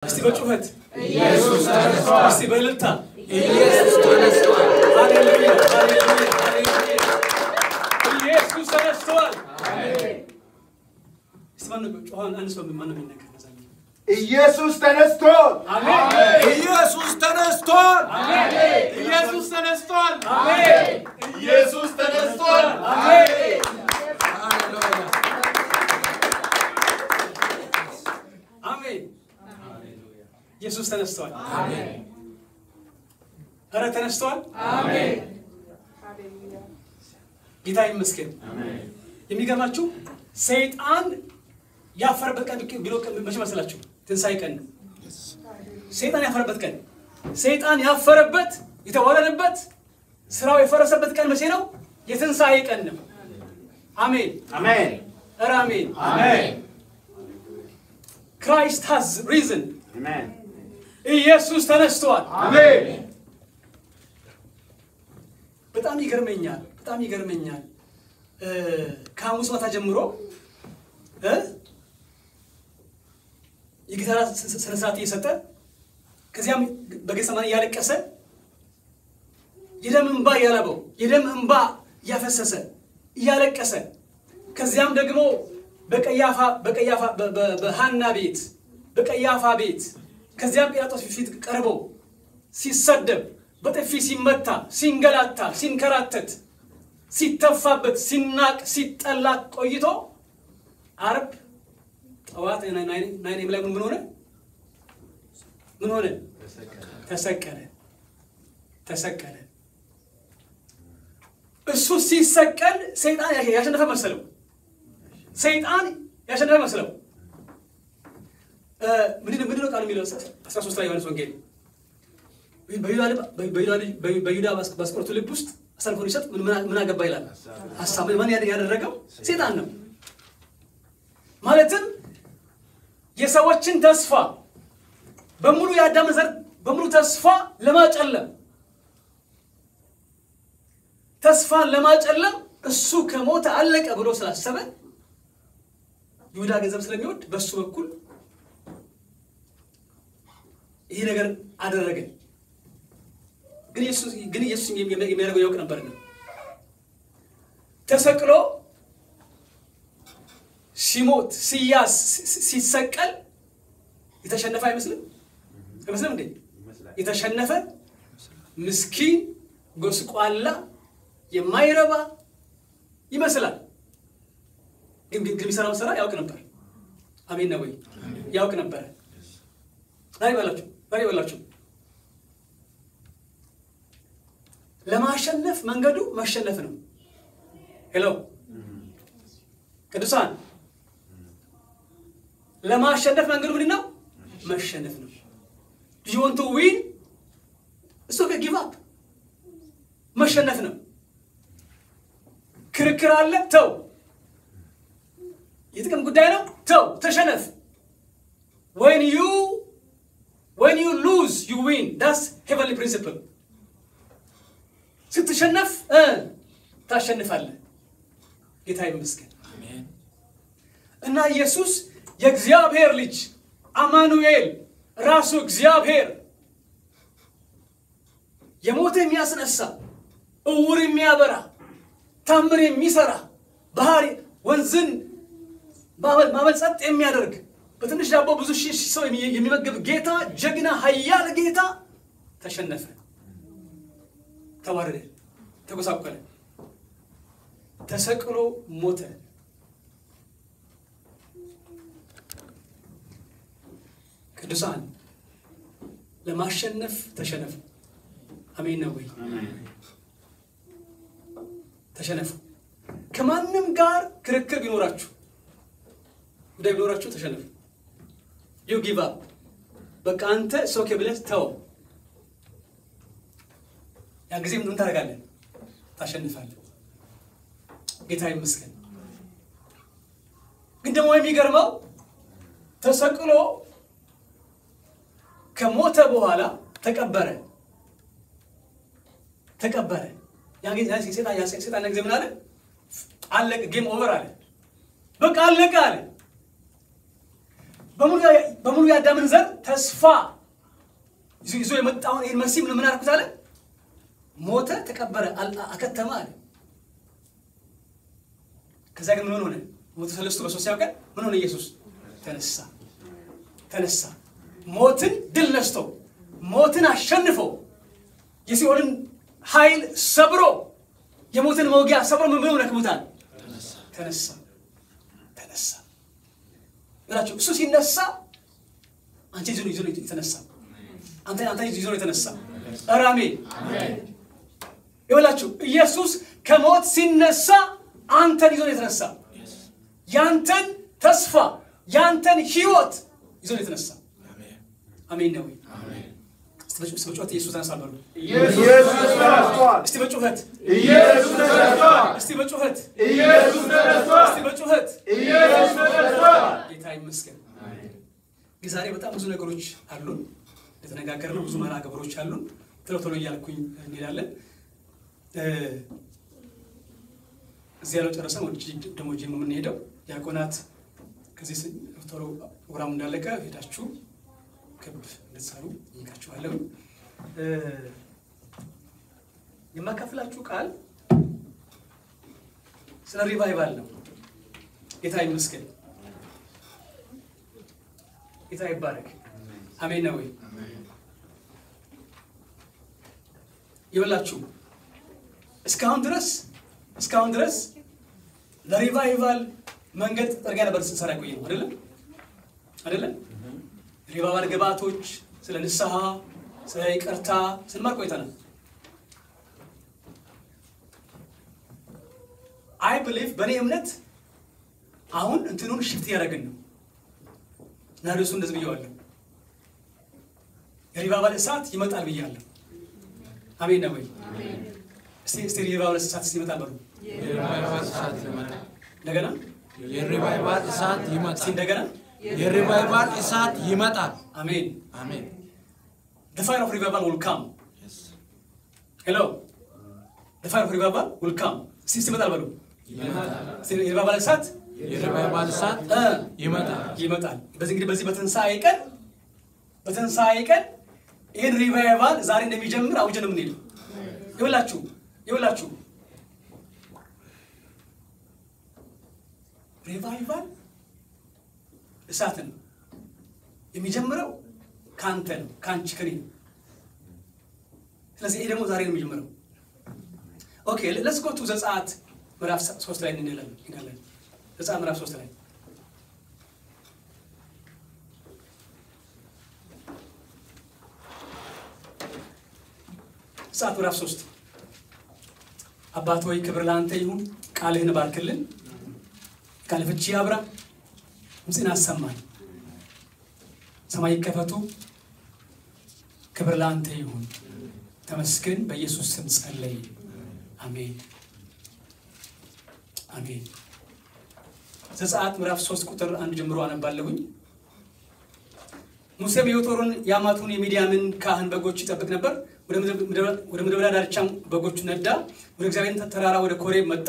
እስቲ በጩኸት ኢየሱስ ተነስቷል። እስቲ በእልልታ ኢየሱስ ተነስቷል። ሃሌሉያ ሃሌሉያ ሃሌሉያ ኢየሱስ ተነስቷል። አሜን። እስቲ ማን ነው ጮሃን አንድ ሰው ማን ነው የሚነካ ከዛኝ ኢየሱስ ተነስቷል። አሜን ኢየሱስ ተነስቷል። አሜን ኢየሱስ ተነስቷል። አሜን ኢየሱስ ተነስቷል። አሜን ሃሌሉያ አሜን ኢየሱስ ተነስቷል። አሜን ኧረ ተነስቷል። አሜን ጌታ ይመስገን። አሜን የሚገርማችሁ ሰይጣን ያፈረበት ቀን ብሎ መቼ መሰላችሁ? ትንሣኤ ቀን ነው። ሰይጣን ያፈረበት ቀን፣ ሰይጣን ያፈረበት የተዋረደበት ስራው የፈረሰበት ቀን መቼ ነው? የትንሣኤ ቀን ነው። አሜን አሜን ኧረ አሜን አሜን Christ has risen አሜን ኢየሱስ ተነስቷል። አሜን በጣም ይገርመኛል ከሐሙስ ማታ ጀምሮ የጌታ ስነ ስርዓት እየሰጠ ከዚያም በጌተሰማኒ እያለቀሰ የደም እንባ እያለበው የደም እንባ እያፈሰሰ እያለቀሰ ከዚያም ደግሞ በሐና ቤት በቀያፋ ቤት ከዚያም ጲላጦስ ፊት ቀርቦ ሲሰደብ በጥፊ ሲመታ ሲንገላታ ሲንከራተት ሲተፋበት ሲናቅ ሲጠላ ቆይቶ ዓርብ ጠዋት ናይኔ ላይ ምን ሆነ? ተሰቀለ። እሱ ሲሰቀል ሰይጣን ያሸነፈ መሰለው። ምንድነው ቃሉ የሚለው 13 ላይ ዮሐንስ ወንጌል በይሁዳ ባስቆሮቱ ልብ ውስጥ አሳልፎ ሊሰጥ ምን አገባ ይላል። ሐሳብ ማን ያደረገው? ሰይጣን ነው። ማለትም የሰዎችን ተስፋ በሙሉ የአዳም ዘር በሙሉ ተስፋ ለማጨለም እሱ ከሞተ አለቀ ብሎ ስላሰበ ይሁዳ ገንዘብ ስለሚወድ በሱ በኩል ይሄ ነገር አደረገ። ግን ኢየሱስ የሚያደርገው ያውቅ ነበር ነው። ተሰቅሎ ሲሞት ሲያስ ሲሰቀል የተሸነፈ አይመስልም እንዴ? የተሸነፈ ምስኪን ጎስቋላ የማይረባ ይመስላል። ግን የሚሰራው ስራ ያውቅ ነበር። አሜን ነው ወይ? ያውቅ ነበር። ላይ በላችሁ ለማሸነፍ መንገዱ ማሸነፍ ነው። ሄሎ ቅዱሳን፣ ለማሸነፍ መንገዱ ምንድነው? ማሸነፍ ነው። Do you want to win? እሱ give up ማሸነፍ ነው። ክርክር አለ፣ ተው። የጥቅም ጉዳይ ነው፣ ተው፣ ተሸነፍ። When you lose, you win. That's heavenly principle. ስትሸነፍ ታሸንፋለህ። ጌታ ይመስገን። አሜን እና ኢየሱስ የእግዚአብሔር ልጅ አማኑኤል ራሱ እግዚአብሔር የሞተ የሚያስነሳ እውር የሚያበራ ታምር የሚሰራ ባህር ወንዝን ማዕበል ጸጥ የሚያደርግ በትንሽ ዳቦ ብዙ ሺህ ሰው የሚመግብ ጌታ፣ ጀግና ኃያል ጌታ ተሸነፈ፣ ተዋረደ፣ ተጎሳቆለ፣ ተሰቅሎ ሞተ። ቅዱሳን ለማሸነፍ ተሸነፉ። አሜን ነው ወይ? ተሸነፉ። ከማንም ጋር ክርክር ቢኖራችሁ ጉዳይ ቢኖራችሁ ተሸነፉ። you give up በቃ አንተ ሶኬ ብለህ ተው። ያ ጊዜ ምን ታደርጋለህ? ታሸንፋለህ። ጌታ ይመስገን። ግን ደግሞ የሚገርመው ተሰቅሎ ከሞተ በኋላ ተቀበረ። ያ ጊዜ ሰይጣን ጊዜ ምን አለ? አለቀ፣ ጌም ኦቨር አለ። በቃ አለቀ አለ። በሙሉ ያዳምን ዘር ተስፋ ይዞ የመጣውን ይሄን መሲህ ምን አርኩት አለ ሞተ ተቀበረ አከተመ አለ ከዛ ግን ምን ሆነ ሞተ ሰለስቱ በሶስት ቀን ምን ሆነ ኢየሱስ ተነሳ ሞትን ድል ነስቶ ሞትን አሸንፎ የሲኦልን ኃይል ሰብሮ የሞትን መውጊያ ሰብሮ ምን ሆነ ከሙታን ተነሳ ብላችሁ እሱ ሲነሳ አንተ ይዞ የተነሳ አንተ ይዞ የተነሳ አሜን ይወላችሁ ኢየሱስ ከሞት ሲነሳ አንተን ይዞ የተነሳ ያንተን ተስፋ ያንተን ህይወት ይዞ የተነሳ አሜን ነው እስቲ በጩኸት ኢየሱስ ተነሳል ኢየሱስ ተነስቷል እስቲ በጩኸት ኢየሱስ ተነስቷል እስቲ በጩኸት ኢየሱስ ተነስቷል እስቲ በጩኸት ኢየሱስ ተነስቷል ጌታ ይመስገን ዛሬ በጣም ብዙ ነገሮች አሉን ለተነጋገርነው ብዙ መርሃ ግብሮች አሉን ቶሎ እያልኩኝ እንሄዳለን እዚህ ያለው ጨረሰን ወደ ደሞ ጂም የምንሄደው ያቆናት ከዚህ ቶሎ ፕሮግራም እንዳለቀ ሄዳችሁ ክብ እንድትሰሩ ይካችኋለሁ የማካፍላችሁ ቃል ስለ ሪቫይቫል ነው ጌታ ይመስገን ጌታ ይባረክ አሜን ነው ይወላችሁ እስካሁን ድረስ ለሪቫይቫል መንገድ ጠርጋ ነበር ስንሰራ ቆየን አይደለም ሪቫይቫል ገባቶች ስለ ንስሐ ስለ ይቅርታ ስንማር ቆይተናል I believe በኔ እምነት አሁን እንትኑን ሽፍት ያደረግን ነው ናርሱ እንደዚህ ብየዋለሁ የሪቫይቫል እሳት ይመጣል ብያለሁ አሜን ነው አሜን እስቲ የሪቫይቫል እሳት ይመጣል በሉ የሪቫይቫል እሳት ይመጣል እንደገና የሪቫይቫል እሳት ይመጣል እንደገና የሪቫይቫል እሳት ይመጣል አሜን አሜን the fire of revival will come yes hello the fire of revival will come እስቲ ይመጣል በሉ የሪቫይቫል እሳት ይመጣል በዚህ እንግዲህ በዚህ በትንሳኤ ቀን ይሄን ሪቫይቫል ዛሬ እንደሚጀምር አውጀን ምን ይሉ ይወላችሁ ሪቫይቫል እሳት ነው የሚጀምረው ካንተ ነው ካንቺ ከኔ ስለዚህ ይሄ ደግሞ ዛሬ ነው የሚጀምረው ኦኬ let's go to ዘጸአት ምዕራፍ 3 ላይ እንሄዳለን ዘጸአት ምዕራፍ 3 ላይ ዘጸአት ምዕራፍ 3 አባት ሆይ ክብር ላንተ ይሁን ቃልህን ባርክልን ቃል ፍቺ ያብራ ድምፅን አሰማን ሰማይ ይከፈቱ ክብር ላንተ ይሁን ተመስገን በኢየሱስ ስም ጸለይ አሜን አሜን ዘጸአት ምዕራፍ 3 ቁጥር 1 ጀምሮ አነባለሁኝ ሙሴም የዮቶርን ያማቱን የሚዲያምን ካህን በጎች ይጠብቅ ነበር ወደ ምድረ በዳ ዳርቻም በጎቹ ነዳ ወደ እግዚአብሔር ተራራ ወደ ኮሬብ መጣ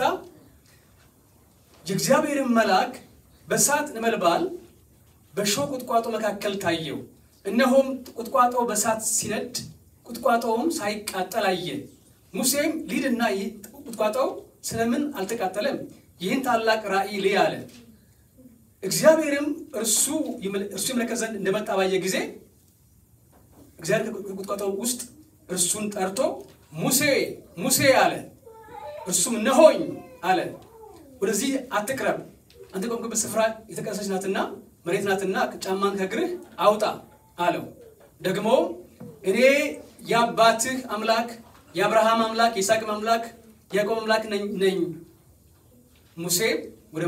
የእግዚአብሔርን መልአክ በእሳት ነበልባል በእሾህ ቁጥቋጦ መካከል ታየው እነሆም ቁጥቋጦው በእሳት ሲነድ ቁጥቋጦውም ሳይቃጠል አየ ሙሴም ሊድና ቁጥቋጦው ስለምን አልተቃጠለም ይህን ታላቅ ራእይ ልይ አለ እግዚአብሔርም እርሱ ይመለከት ዘንድ እንደመጣ ባየ ጊዜ እግዚአብሔር ከቁጥቋጦው ውስጥ እርሱን ጠርቶ ሙሴ አለ እርሱም ነሆኝ አለ ወደዚህ አትቅረብ አንተ ቆምክበት ስፍራ የተቀደሰች ናትና መሬት ናትና ጫማን ከእግርህ አውጣ አለው ደግሞ እኔ የአባትህ አምላክ የአብርሃም አምላክ የይስሐቅ አምላክ የያዕቆብ አምላክ ነኝ ሙሴ ወደ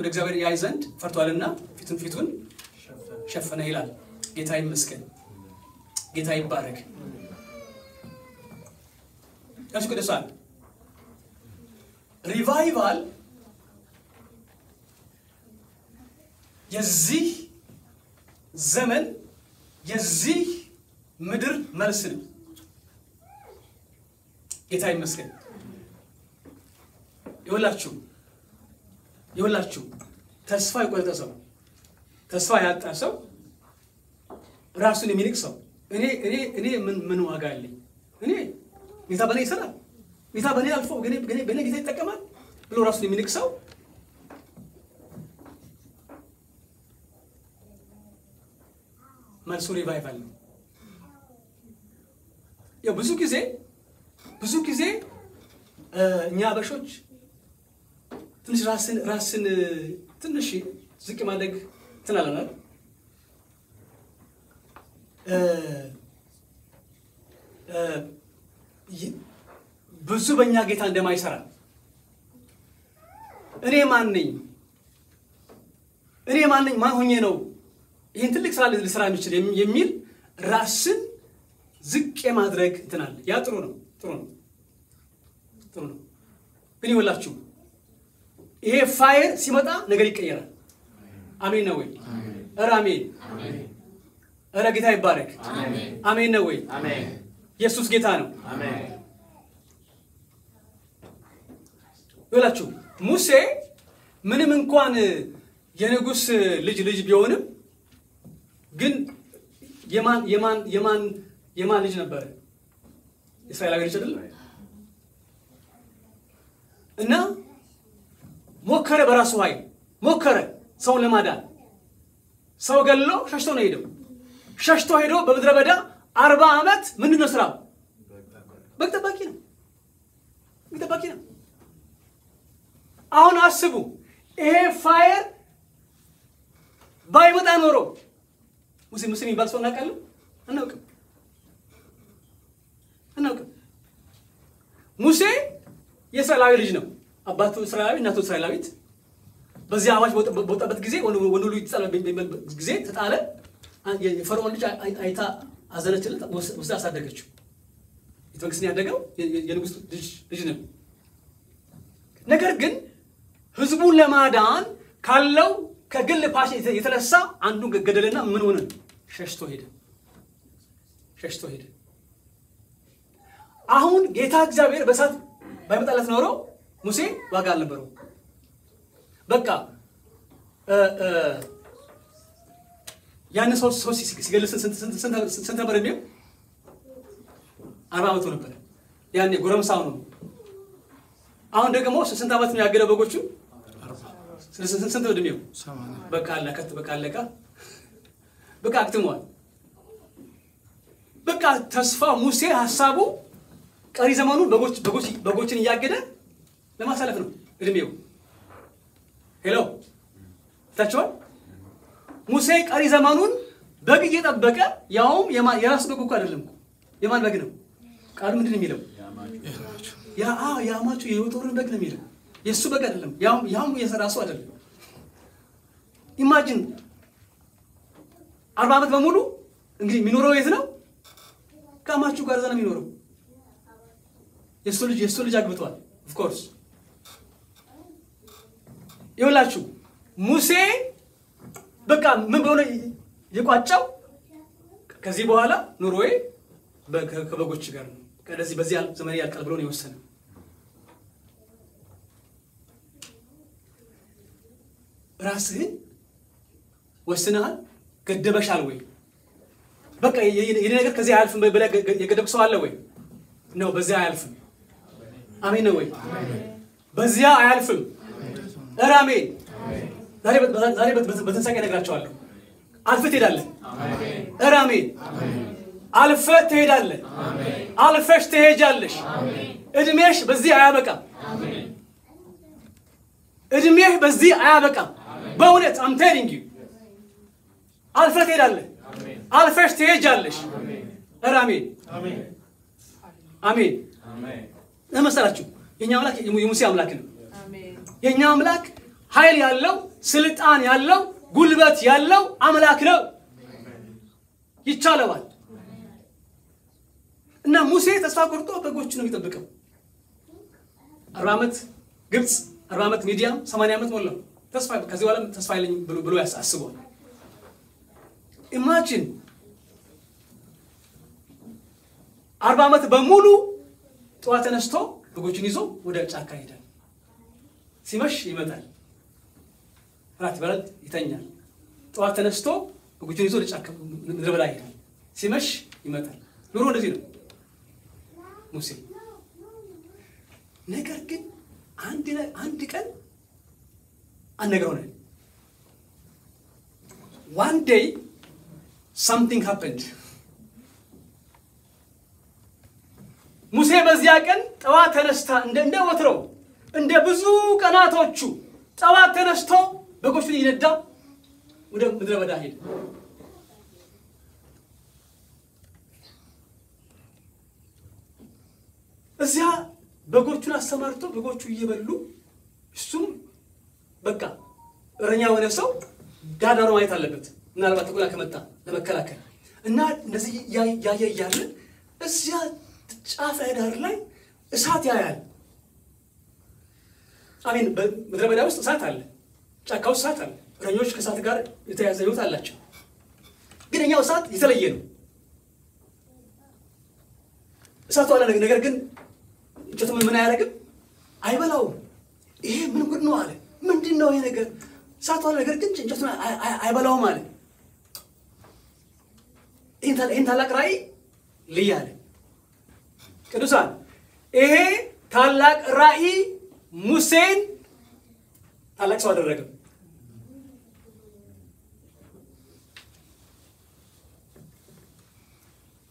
እግዚአብሔር ያይ ዘንድ ፈርቷልና ፊቱን ሸፈነ ይላል ጌታ ይመስገን ጌታ ይባረክ ያሱ ከደሳል ሪቫይቫል የዚህ ዘመን የዚህ ምድር መልስ ነው ጌታ ይመስገን ይወላችሁ ተስፋ ይቆርጠ ሰው ተስፋ ያጣ ሰው ራሱን የሚንቅ ሰው እኔ ምን ዋጋ አለኝ እኔ ጌታ በኔ ይሰራል ጌታ በኔ አልፎ በኔ ጌታ ይጠቀማል ብሎ ራሱን የሚንቅ ሰው መልሱ ሪቫይቫል ነው። ያው ብዙ ጊዜ እኛ አበሾች ትንሽ ራስን ትንሽ ዝቅ ማድረግ ትናለናል። ብዙ በእኛ ጌታ እንደማይሰራ እኔ ማን ነኝ ማን ሆኜ ነው ይሄን ትልቅ ስራ ልስራ የሚችል የሚል ራስን ዝቅ የማድረግ እንትናል። ያ ጥሩ ነው ግን ይወላችሁ ይሄ ፋየር ሲመጣ ነገር ይቀየራል። አሜን ነው ወይ? ኧረ አሜን። ኧረ ጌታ ይባረክ። አሜን ነው ወይ? ኢየሱስ ጌታ ነው። ይወላችሁ ሙሴ ምንም እንኳን የንጉስ ልጅ ቢሆንም ግን የማን ልጅ ነበር? እስራኤላዊ ልጅ አይደል? እና ሞከረ፣ በራሱ ኃይል ሞከረ ሰውን ለማዳን። ሰው ገሎ ሸሽቶ ሄዶ በምድረ በዳ 40 ዓመት ምንድነው ስራው? በግ ጠባቂ ነው። አሁን አስቡ ይሄ ፋየር ባይመጣ ኖሮ ሙሴ የሚባል ሰው እናውቃለን? አናውቅም። ሙሴ የእስራኤላዊ ልጅ ነው። አባቱ እስራኤላዊ፣ እናቱ እስራኤላዊት። በዚህ አዋጅ በወጣበት ጊዜ ወንዱ ልጅ ጊዜ ተጣለ። የፈርዖን ልጅ አይታ አዘነችለት፣ ወስዳ አሳደገችው። የተመንግስትን ያደገው የንጉስ ልጅ ነው። ነገር ግን ህዝቡን ለማዳን ካለው ከግል ፓሽ የተነሳ አንዱን ገደለና ምን ሆነ? ሸሽቶ ሄደ። አሁን ጌታ እግዚአብሔር በእሳት ባይመጣለት ኖሮ ሙሴ ዋጋ አልነበረው። በቃ ያን ሰው ሲገልስ ስንት ነበር እንደው 40 ዓመት ነበር። ያኔ ጎረምሳው ነው። አሁን ደግሞ ስንት ዓመት ነው ያገደ በጎቹ? ስንት ነው እድሜው? በቃ አለቀ። በቃ አክትሟል። በቃ ተስፋ ሙሴ ሐሳቡ ቀሪ ዘመኑን በጎችን እያገደ ለማሳለፍ ነው እድሜው። ሄሎ ታችኋል። ሙሴ ቀሪ ዘመኑን በግ እየጠበቀ ያውም የራሱ በግ እኮ አይደለም። የማን በግ ነው? ቃሉ ምንድን ነው የሚለው? ያማቹ የዮቶርን በግ ነው የሚለው። የሱ በግ አይደለም። ያውም የራሱ አይደለም። ኢማጂን 40 ዓመት በሙሉ እንግዲህ የሚኖረው የት ነው? ከአማቹ ጋር ነው የሚኖረው። የሱ ልጅ አግብቷል። ኦፍ ኮርስ ይኸውላችሁ ሙሴ በቃ ምን ብሎ የቋጫው? ከዚህ በኋላ ኑሮዬ ከበጎች ጋር ነው፣ ከዚህ በዚህ ዘመን ያልቃል ብሎ ነው የወሰነው። ራስህን ወስነሃል? ገደበሻል ወይ? በቃ የኔ ነገር ከዚህ አያልፍም ብለህ የገደብክ ሰው አለ ወይ? ነው በዚያ አያልፍም። አሜን ነው ወይ? በዚያ አያልፍም። አሜን። ዛሬ በትንሳኤ እነግራቸዋለሁ። አልፈህ ትሄዳለህ። አሜን። አልፈህ ትሄዳለህ። አልፈሽ ትሄጃለሽ። እድሜሽ በዚህ አያበቃም። እድሜህ በዚህ አያበቃም። በእውነት I'm telling you አልፈህ ትሄዳለህ። አልፈሽ ትሄጃለሽ። አሜን። አሜን። ለመሰላችሁ የኛ አምላክ የሙሴ አምላክ ነው። የኛ አምላክ ኃይል ያለው ስልጣን ያለው ጉልበት ያለው አምላክ ነው። ይቻለዋል። እና ሙሴ ተስፋ ቆርጦ በጎቹን ነው የሚጠብቀው። 40 ዓመት ግብጽ፣ 40 ዓመት ሚዲያም፣ 80 ዓመት ሞላው። ተስፋ ከዚህ በኋላ ተስፋ የለኝም ብሎ ያስአስበዋል። ኢማጂን 40 ዓመት በሙሉ ጠዋት ተነስቶ በጎቹን ይዞ ወደ ጫካ ይሄዳል። ሲመሽ ይመጣል። ራት ይበላል፣ ይተኛል። ጠዋት ተነስቶ በጎቹን ይዞ ለጫካ ምድረ በዳ ይሄዳል። ሲመሽ ይመጣል። ኑሮ እንደዚህ ነው ሙሴ። ነገር ግን አንድ ቀን ነገር ሆነ። one day something happened. ሙሴ በዚያ ቀን ጠዋት ተነስታ እንደ ወትሮው እንደ ብዙ ቀናቶቹ ጠዋት ተነስቶ በጎቹን ይነዳ ወደ ምድረ በዳ ሄደ። እዚያ በጎቹን አሰማርቶ በጎቹ እየበሉ እሱም በቃ እረኛ የሆነ ሰው ዳዳሩ ማየት አለበት ምናልባት ተቆላ ከመጣ ለመከላከል እና እንደዚህ ያየ ያለ እዚያ ጫፍ ዳር ላይ እሳት ያያል። አሜን። በምድረ በዳ ውስጥ እሳት አለ፣ ጫካ ውስጥ እሳት አለ። እረኞች ከእሳት ጋር የተያያዘ ህይወት አላቸው። ግን እኛው እሳት የተለየ ነው። እሳቱ አለ፣ ነገር ግን እንጨቱ ምን አያደርግም? አይበላውም። ይሄ ምን ጉድ ነው አለ። ምንድነው ይሄ ነገር? እሳቱ አለ፣ ነገር ግን እንጨቱን አይበላውም አለ። ይሄን ታላቅ ራእይ ልይ አለ። ቅዱሳን ይሄ ታላቅ ራእይ ሙሴን ታላቅ ሰው አደረገው።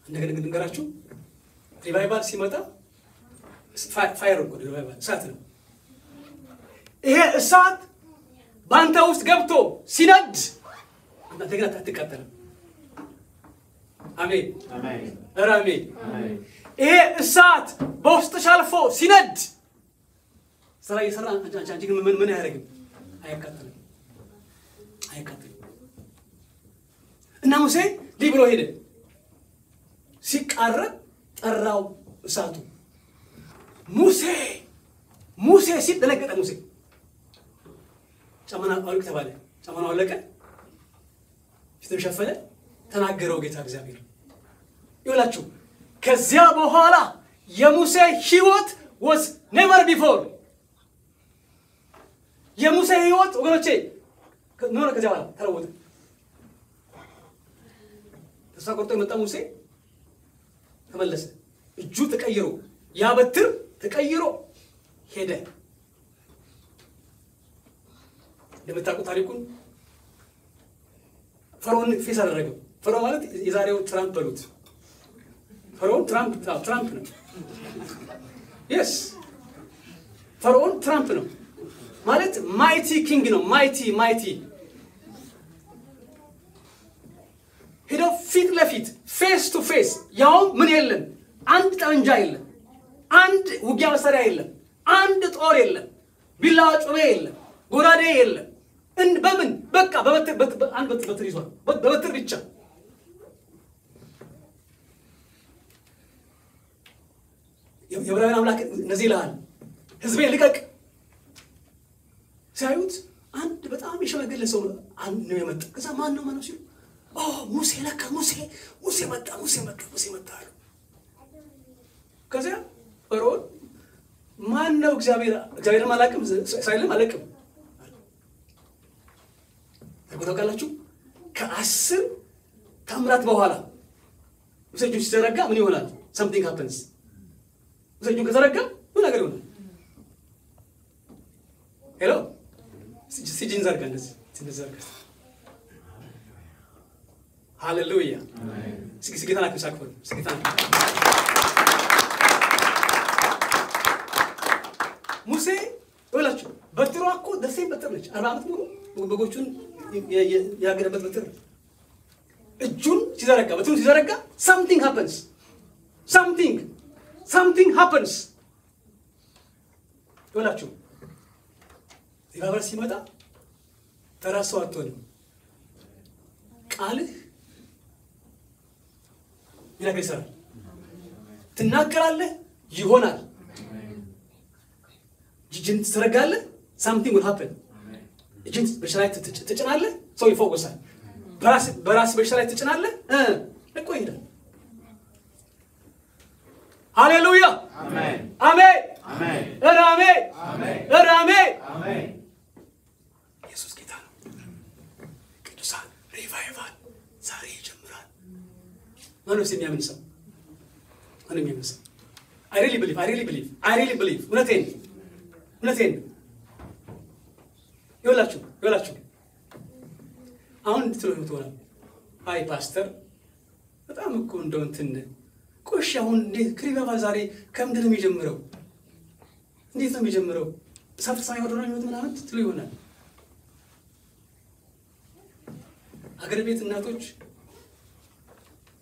እንደገና እንገራችሁ ሪቫይቫል ሲመጣ ፋየር እኮ ሪቫይቫል እሳት ነው። ይሄ እሳት ባንተ ውስጥ ገብቶ ሲነድ አንተ ግን አትቃጠልም። አሜን አሜን አሜን። ይሄ እሳት በውስጥሽ አልፎ ሲነድ ስራ እየሰራ አንቺ ግን ምን አያደርግም? አይቃጠልም። እና ሙሴ ሊህ ብሎ ሄደ። ሲቃረብ ጠራው እሳቱ። ሙሴ ሲል ደነገጠ። ሙሴ ጫማና አውልቅ ተባለ። ጫማና አወለቀ፣ ፊቱን ሸፈነ፣ ተናገረው ጌታ እግዚአብሔር። ይኸውላችሁ ከዚያ በኋላ የሙሴ ህይወት was never before። የሙሴ ህይወት ወገኖቼ ምን ሆነ? ከዚያ በኋላ ተለወጠ። ተስፋ ቆርጦ የመጣ ሙሴ ተመለሰ። እጁ ተቀይሮ ያ በትር ተቀይሮ ሄደ። እንደምታውቁት ታሪኩን ፈርዖን ፌስ አደረገው። ፈርዖን ማለት የዛሬው ትራምፕ በሉት። ፈርዖን ትራምፕ ነው። yes ፈርዖን ትራምፕ ነው ማለት ማይቲ ኪንግ ነው። ማይቲ ሄዶ ፊት ለፊት ፌስ ቱ ፌስ ያው ምን የለም፣ አንድ ጠመንጃ የለም፣ አንድ ውጊያ መሳሪያ የለም፣ አንድ ጦር የለም፣ ቢላዋ ጩቤ የለም፣ ጎራዴ የለም። በምን በቃ በበትር ይዟል። በበትር ብቻ የዕብራውያን አምላክ እነዚህ ይልሃል፣ ህዝቤ ልቀቅ። ሲያዩት አንድ በጣም የሸመገለ ሰው ነው የመጣ። ከዛ ማን ነው ሲሉ ሙሴ ለካ ሙሴ መጣ አሉ። ከዚያ ፈርዖን ማን ነው? እግዚአብሔርን አላውቅም፣ እስራኤልን አላውቅም። ታውቃላችሁ ከ10 ታምራት በኋላ ሙሴ እጁን ሲዘረጋ ምን ይሆናል? something happens። ሙሴ እጁን ከዘረጋ ምን ነገር ይሆናል? ሄሎ ሲጂን ዘርጋ እንደዚህ ትንዘርጋ። ሃሌሉያ አሜን። ሲጌታና ከሳክፈል ሲጌታና ሙሴ ወላችሁ በትሯ እኮ ደሴም በትር ነች። 40 ዓመት ሙሉ በጎቹን ያገደበት በትር። እጁን ሲዘረጋ በትሩን ሲዘረጋ something happens። ወላችሁ ሪቫይቫል ሲመጣ ተራስቶ አትሆንም። ቃልህ ይላል ይሰራል። ትናገራለህ፣ ይሆናል። እጅን ትዘረጋለህ፣ something will happen። እጅን በሽታ ላይ ትጭናለህ፣ ሰው ይፈወሳል። በራስ በሽታ ላይ ትጭናለህ፣ እኮ ይሄዳል። ሃሌሉያ አሜን አሜን አሜን አሜን። ኢየሱስ ጌታ ነው። ቅዱሳን ሪቫይቫል ዛሬ ይጀምራል። ማነው የሚያምን ሰው? ማነው የሚያምን ሰው? I really believe እውነቴን ይወላችሁ አሁን ትሆናል። አይ ፓስተር በጣም እኮ እንደው እንትን ቆሽ አሁን እንዴት ሪቫይቫል ዛሬ ከምንድን ነው የሚጀምረው? እንዴት ነው የሚጀምረው? እሳት ሳይሆን ወደ ነው ምናምን ትሉ ይሆናል። አገር ቤት እናቶች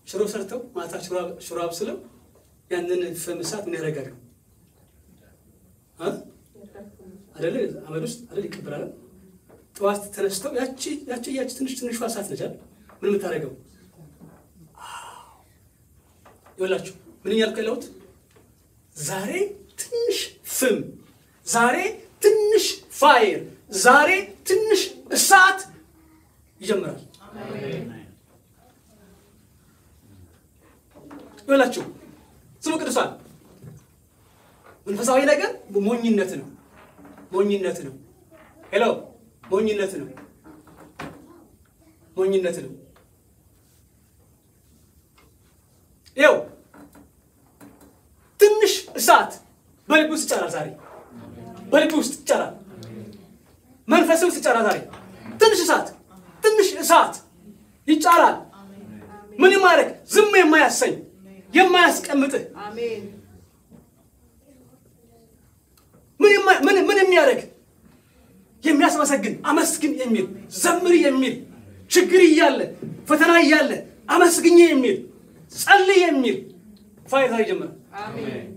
ሽሮ ሰርተው ማታ ሽሮ አብስለው ያንን ፈምሳት ምን ያደርጋሉ? አይደለ አመድ ውስጥ አይደል ይቀበላል። ጠዋት ተነስተው ያቺ ትንሽ ዋሳት ነች አይደል ምን የምታደርገው? ይወላችሁ ምን ያልከለውት ዛሬ ትንሽ ፍም፣ ዛሬ ትንሽ ፋየር፣ ዛሬ ትንሽ እሳት ይጀምራል። ይወላችሁ ስሙ ቅዱሳን መንፈሳዊ ነገር ሞኝነት ነው። ሄሎ ሞኝነት ነው። ይኸው ትንሽ እሳት በልብ ውስጥ ይጫራል። ዛሬ በልብ ውስጥ ይጫራል። መንፈስ ውስጥ ይጫራል። ዛሬ ትንሽ እሳት ይጫራል። ምን ማድረግ? ዝም የማያሰኝ የማያስቀምጥህ ምን የሚያደርግ የሚያስመሰግን አመስግን የሚል ዘምር የሚል ችግር እያለ ፈተና እያለ አመስግኝ የሚል ጸልይ የሚል ፋይዳ ይጀምራል። አሜን።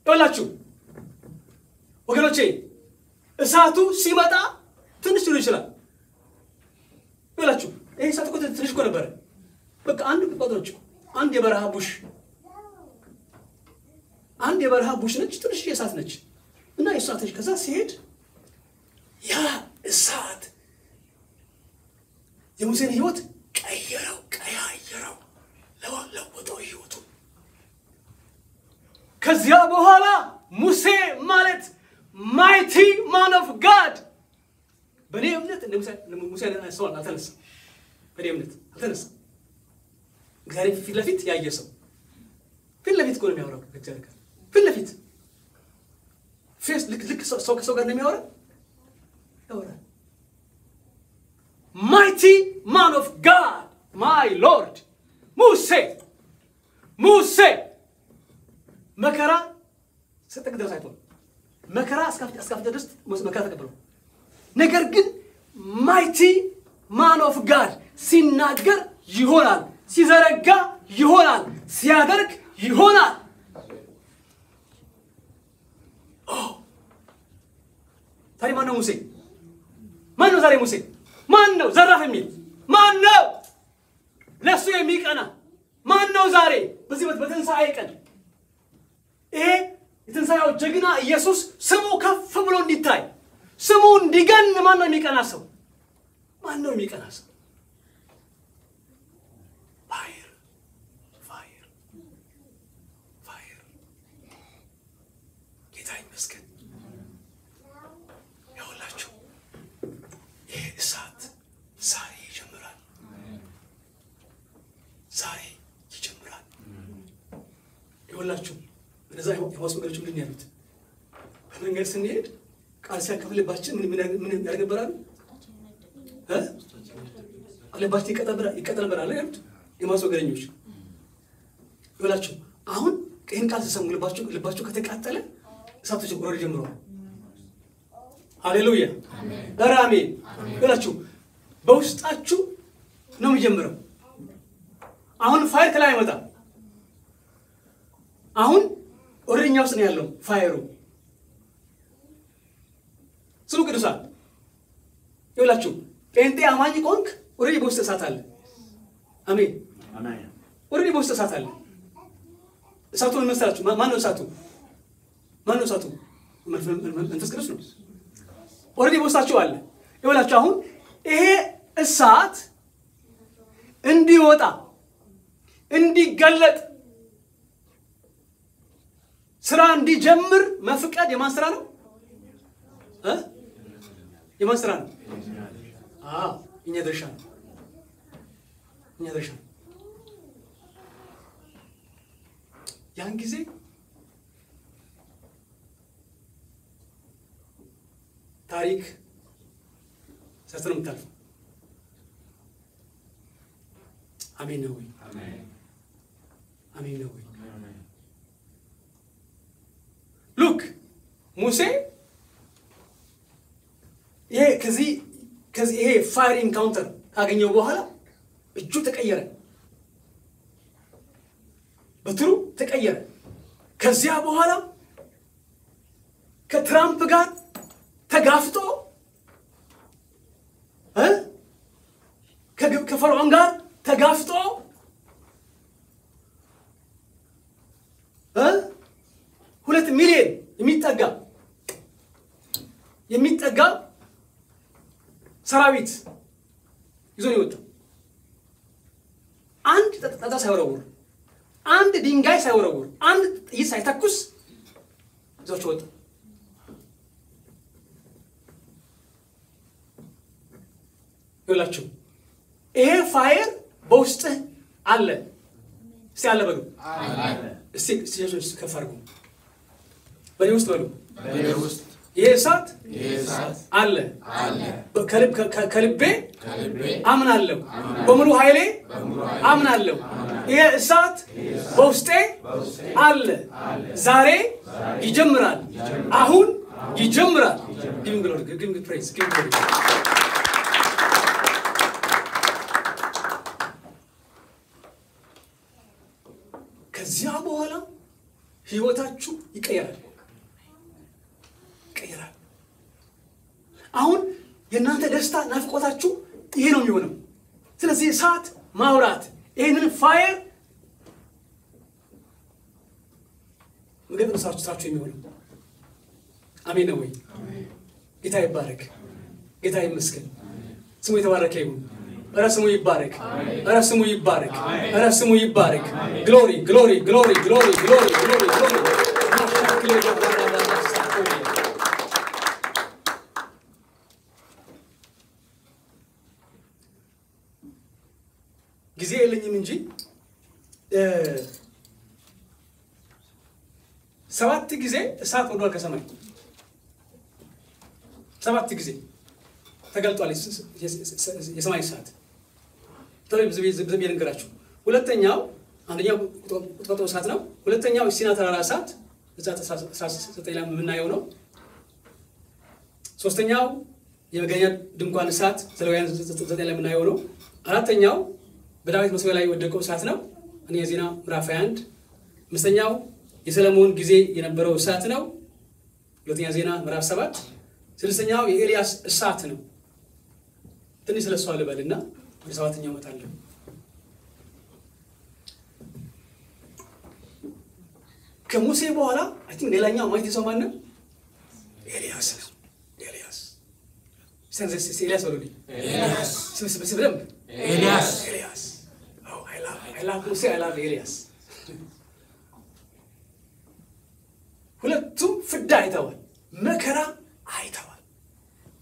ይወላችሁ ወገኖቼ እሳቱ ሲመጣ ትንሽ ሊሆን ይችላል። ይወላችሁ ይሄ እሳት እኮ ትንሽ እኮ ነበር። በቃ አንድ የበረሃ ቡሽ ነች፣ ትንሽ እሳት ነች እና እሳትሽ ከዛ ሲሄድ ያ እሳት የሙሴን ህይወት ቀያየረው ለወጠው ህይወቱ። ከዚያ በኋላ ሙሴ ማለት ማይቲ ማን ኦፍ ጋድ በኔ እምነት ሙሴ ሰዋል አልተነሳም። በኔ እምነት አልተነሳም። እግዚአብሔር ፊት ለፊት ያየ ሰው ፊት ለፊት እኮ ነው የሚያወራው። እግዚአብሔር ጋር ፊት ለፊት ፌስ ልክ ሰው ከሰው ጋር ነው የሚያወራው። mighty man of God my Lord ሙሴ መከራ ሰጠቅ ድረስ አይቷል። መከራ እስካፍተ ድረስ መከራ ተቀበለው። ነገር ግን mighty man of God ሲናገር ይሆናል፣ ሲዘረጋ ይሆናል፣ ሲያደርግ ይሆናል። ታዲያ ማነው ሙሴ? ማነው ዛሬ ሙሴ? ማነው ዘራፍ የሚል? ማነው ለሱ የሚቀና? ማነው ዛሬ በዚህ በትንሣኤ ቀን ይሄ የትንሣኤው ጀግና ኢየሱስ ስሙ ከፍ ብሎ እንዲታይ ስሙ እንዲገን ማነው የሚቀና ሰው? ማነው የሚቀና ሰው? ፋየር ጌታ ይመስገን። ያውላችሁ ይሄ እሳት ዛሬ ይጀምራል። ይኸውላችሁ እነዛ የማስመገዶች ምንድን ያሉት በመንገድ ስንሄድ ቃል ሲያከፍልባችን ምን ያደርገበራሉ? አለባችን ይቀጠልበራል ያሉት የማስወገደኞች። ይኸውላችሁ አሁን ይህን ቃል ሲሰሙ ልባችሁ ከተቃጠለ እሳቶች ወረድ ጀምረዋል። ሃሌሉያ አሜን። ይኸውላችሁ በውስጣችሁ ነው የሚጀምረው። አሁን ፋይር ከላይ አይመጣም። አሁን ወደኛ ውስጥ ነው ያለው ፋይሩ። ስሙ ቅዱሳን ይኸውላችሁ ጴንጤ አማኝ ቆንክ ወደኔ በውስጥ እሳት አለ። አሜን አሜን። ወደኔ በውስጥ እሳት አለ። እሳቱ ምን መሰላችሁ? ማን ነው እሳቱ? መንፈስ ቅዱስ ነው። ወደኔ በውስጣችሁ አለ። ይኸውላችሁ አሁን ይሄ እሳት እንዲወጣ እንዲገለጥ ስራ እንዲጀምር መፍቀድ የማን ስራ ነው? የማን ስራ ነው? እኛ ድርሻ ነው። እኛ ድርሻ ነው። ያን ጊዜ ታሪክ ሰርተን የምታልፈው። አሜን ነው ወይ? አሜን ነው ወይ? ሉክ ሙሴ ከዚህ ይሄ ፋየር ኢንካውንተር ካገኘው በኋላ እጁ ተቀየረ፣ በትሩ ተቀየረ። ከዚያ በኋላ ከትራምፕ ጋር ተጋፍጦ ከፈርዖን ጋር ተጋፍጦ 2 ሚሊዮን የሚጠጋ ሰራዊት ይዞ ነው የወጣው። አንድ ጠጠር ሳይወረውር፣ አንድ ድንጋይ ሳይወረውር፣ አንድ ጥይት ሳይተኩስ ይዟቸው ወጣ። ይላችሁ ይሄ ፋየር በውስጥህ አለ። እስቲ አለ በሉ። እስቲ ከፍ አድርጉ። በእኔ ውስጥ በሉ። ይሄ እሳት አለ። ከልቤ አምናለሁ፣ በሙሉ ኃይሌ አምናለሁ። ይሄ እሳት በውስጤ አለ። ዛሬ ይጀምራል፣ አሁን ይጀምራል። ጊቪንግ ሎርድ ጊቪንግ ፕሬዝ ጊቪንግ ሎርድ። ከዚያ በኋላ ህይወታችሁ ይቀየራል። አሁን የእናንተ ደስታ ናፍቆታችሁ ይሄ ነው የሚሆነው። ስለዚህ እሳት ማውራት ይሄንን ፋየር ምግብ ስራችሁ የሚሆነው። አሜን ነው ወይ? ጌታ ይባረክ፣ ጌታ ይመስገን፣ ስሙ የተባረከ ይሁን። ኧረ ስሙ ይባረክ፣ ኧረ ስሙ ይባረክ፣ ኧረ ስሙ ይባረክ። ግሎሪ ግሎሪ ግሎሪ ግሎሪ ግሎሪ ግሎሪ ግሎሪ። ጊዜ የለኝም እንጂ 7 ጊዜ እሳት ወርዷል ከሰማይ። 7 ጊዜ ተገልጧል የሰማይ እሳት። ዝም ልንገራችሁ። ሁለተኛው አንደኛው ቁጥቋጦ እሳት ነው። ሁለተኛው ሲና ተራራ እሳት ዘጸአት 19 ላይ የምናየው ነው። ሶስተኛው የመገናኛ ድንኳን እሳት ዘሌዋውያን 9 ላይ የምናየው ነው። አራተኛው በዳዊት መስዋዕት ላይ የወደቀው እሳት ነው። አንደኛ ዜና ምዕራፍ 21። አምስተኛው የሰለሞን ጊዜ የነበረው እሳት ነው። ሁለተኛ ዜና ምዕራፍ 7። ስድስተኛው የኤልያስ እሳት ነው። ትንሽ ስለሷ ልበልና ወደ 7ኛው እመጣለሁ። ከሙሴ በኋላ አይ ቲንክ ሌላኛው ማይት ሰው ማን ነው? ኤልያስ ነው። ኤልያስ በሉልኝ። ኤልያስ I love ሙሴ I love ኤልያስ። ሁለቱም ፍዳ አይተዋል፣ መከራ አይተዋል፣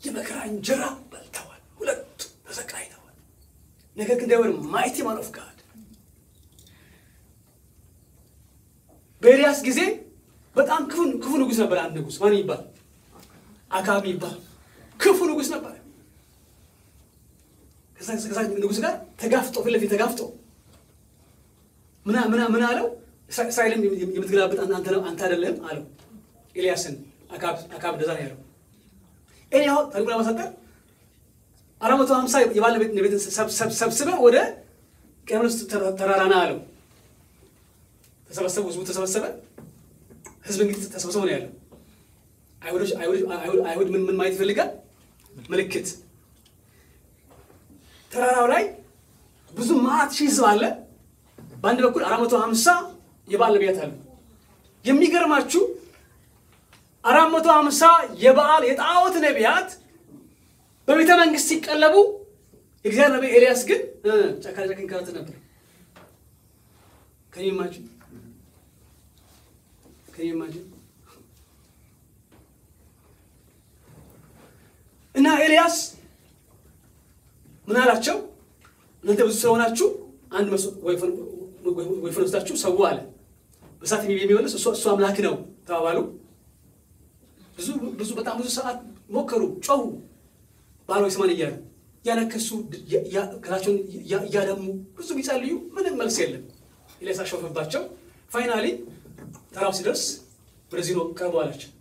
የመከራ እንጀራ በልተዋል። ሁለቱም ተሰቃይተዋል። ነገር ግን they were mighty man of God። በኤልያስ ጊዜ በጣም ክፉ ንጉስ ነበር። አንድ ንጉስ ማን ይባል? አካብ ይባል። ክፉ ንጉስ ነበር። ከዛ ንጉስ ጋር ተጋፍጦ ፊት ለፊት ተጋፍጦ ምን አለው? እስራኤልን የምትገላብጥ አንተ አይደለም አለው ኤልያስን። አካብ እንደዛ ነው ያለው። ኤልያስ ታሪኩን ለማሳጠር 450 የባለቤት ቤት ሰብስበ ወደ ቀርሜሎስ ተራራ ና አለው። ተሰበሰቡ፣ ህዝቡ ተሰበሰበ። ህዝብ እንግዲህ ተሰብስቦ ነው ያለው። አይሁድ ምን ማየት ይፈልጋል? ምልክት። ተራራው ላይ ብዙ ማት ሺህ ህዝብ አለ። በአንድ በኩል 450 የባለቤት አለ። የሚገርማችሁ 450 የበዓል የጣዖት ነቢያት በቤተ መንግስት ሲቀለቡ የእግዚአብሔር ነቢይ ኤልያስ ግን ጨካኝ ካርት ነበር። ከይማችሁ እና ኤልያስ ምን አላቸው? እናንተ ብዙ ስለሆናችሁ አንድ ወይፈን ወስዳችሁ ሰው አለ። በእሳት የሚመለስ እሱ አምላክ ነው ተባባሉ። በጣም ብዙ ሰዓት ሞከሩ፣ ጮሁ፣ ባለው ይስማን እያሉ ያነከሱ ገላቸውን እያደሙ ብዙ ቢጸልዩ ምንም መልስ የለም። ኤልያስ አሾፈባቸው። ፋይናሊ ተራው ሲደርስ ወደዚህ ነው ቀርቦ አላቸው።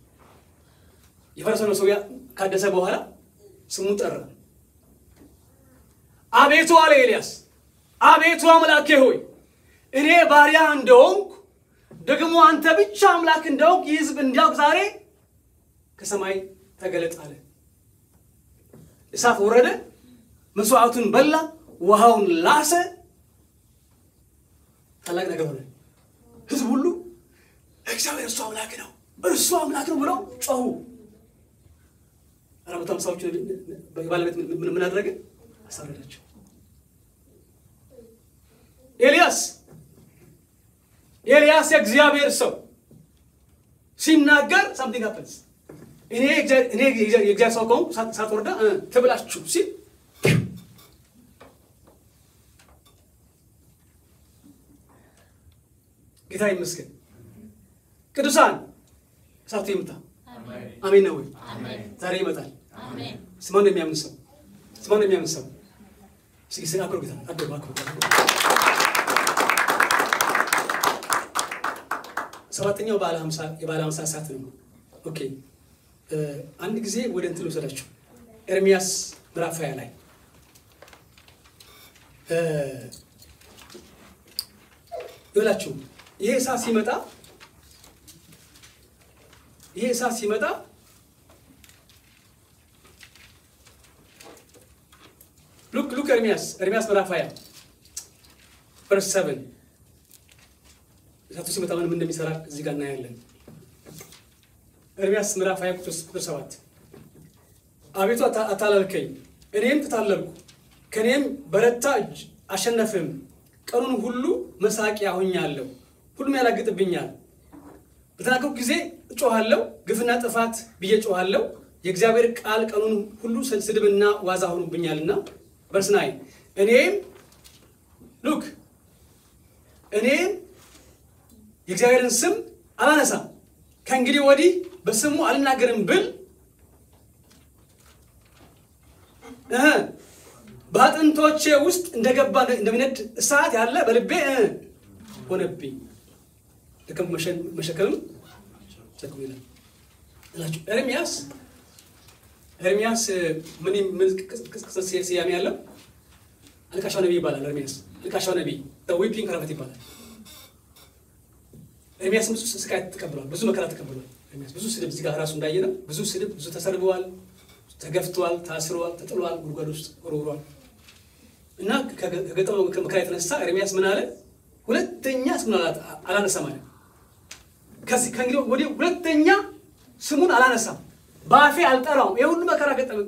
የፈረሰው ሰው ካደሰ በኋላ ስሙን ጠራ። አቤቱ አለ ኤልያስ፣ አቤቱ አምላኬ ሆይ እኔ ባሪያ እንደሆንኩ ደግሞ አንተ ብቻ አምላክ እንደሆንክ ይህዝብ እንዲያውቅ ዛሬ ከሰማይ ተገለጥ አለ። እሳት ወረደ፣ መስዋዕቱን በላ፣ ውሃውን ላሰ። ታላቅ ነገር ሆነ። ህዝብ ሁሉ እግዚአብሔር እርሱ አምላክ ነው፣ እርሱ አምላክ ነው ብለው ጮሁ። አራመታም ሰዎች ባለቤት ምን አደረገ? አሳረዳቸው። ኤልያስ የእግዚአብሔር ሰው ሲናገር something happens። እኔ የእግዚአብሔር ሰው ከሆንኩ ሳትወርዳ ትብላችሁ ሲል ጌታ ይመስገን። ቅዱሳን እሳቱ ይምጣ። አሜን ነው ወይ? ዛሬ ይመጣል። ስማን የሚያምን ሰው ሲግስ አክሮ ጌታ አክሮ ሰባተኛው ባለ 50 ሰዓት ነው። ኦኬ አንድ ጊዜ ወደ እንትን ወሰዳችሁ ኤርሚያስ ምዕራፍ 20 ላይ ይላችሁ ይሄ እሳት ሲመጣ ሉክ ኤርሚያስ ምዕራፍ 20 verse 7 እሳቱ ሲመጣ ምን እንደሚሰራ እዚህ ጋር እናያለን። ኤርሚያስ ምዕራፍ 20 ቁጥር 7 አቤቱ አታለልከኝ፣ እኔም ተታለልኩ፣ ከኔም በረታ እጅ አሸነፍም። ቀኑን ሁሉ መሳቂያ ሆኛለሁ፣ ሁሉም ያላግጥብኛል። በተናገርኩ ጊዜ እጮሃለሁ፣ ግፍና ጥፋት ብዬ እጮሃለሁ። የእግዚአብሔር ቃል ቀኑን ሁሉ ስድብና ዋዛ ሆኖብኛልና። verse 9 እኔም የእግዚአብሔርን ስም አላነሳም፣ ከእንግዲህ ወዲህ በስሙ አልናገርም ብል በአጥንቶቼ ውስጥ እንደገባ እንደሚነድ እሳት ያለ በልቤ ሆነብኝ። ለከም መሸከም ተከም ይላል እላችሁ። ኤርሚያስ ምን ሲያም ያለው አልቃሻው ነብይ ይባላል። ኤርሚያስ አልቃሻው ነብይ ዊፒንግ ፕሮፌት ይባላል። ኤርሚያስ ብዙ ስቃይ ተቀብሏል፣ ብዙ መከራ ተቀብሏል። ኤርሚያስ ብዙ ስድብ እዚህ ጋር ራሱ እንዳየነው ብዙ ስድብ፣ ብዙ ተሰርበዋል፣ ተገፍቷል፣ ታስሯል፣ ተጥሏል፣ ጉድጓድ ውስጥ ወርውሯል። እና ከገጠመው መከራ የተነሳ ኤርሚያስ ምን አለ? ሁለተኛ ስሙን አላነሳም አለ። ከእንግዲህ ወዲህ ሁለተኛ ስሙን አላነሳም፣ ባፌ አልጠራውም። የሁሉ መከራ ገጠመ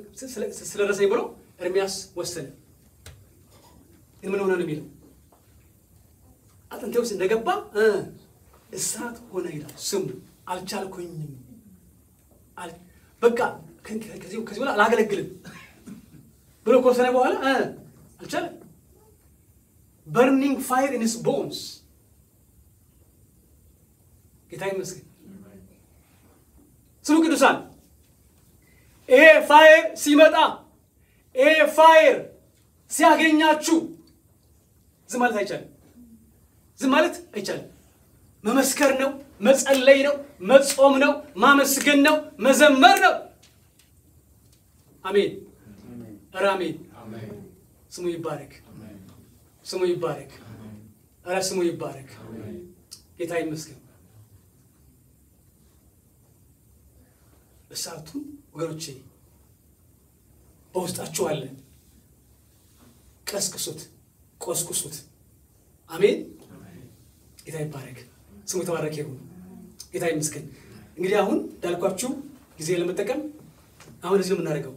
ስለደረሰኝ ብሎ ኤርሚያስ ወሰነ። ምን ሆነ ነው የሚለው? አጥንቴ ውስጥ እንደገባ እሳት ሆነ ይላል። ስሙ አልቻልኩኝም፣ በቃ ከዚህ በኋላ አላገለግልም ብሎ ከወሰነ በኋላ አልቻለም። burning fire in his bones። ጌታ ይመስገን። ስሙ ቅዱሳን፣ ይሄ ፋየር ሲመጣ፣ ይሄ ፋየር ሲያገኛችሁ ዝም ማለት አይቻልም። መመስከር ነው፣ መጸለይ ነው፣ መጾም ነው፣ ማመስገን ነው፣ መዘመር ነው። አሜን። ኧረ አሜን። ስሙ ይባረክ፣ ስሙ ይባረክ፣ ኧረ ስሙ ይባረክ። ጌታ ይመስገን። እሳቱ ወገኖቼ በውስጣችሁ አለ። ቆስቁሱት። አሜን። ጌታ ይባረክ፣ ስሙ የተባረከ ይሁን። ጌታ ይመስገን። እንግዲህ አሁን እንዳልኳችሁ ጊዜ ለመጠቀም አሁን እዚህ ነው የምናደርገው።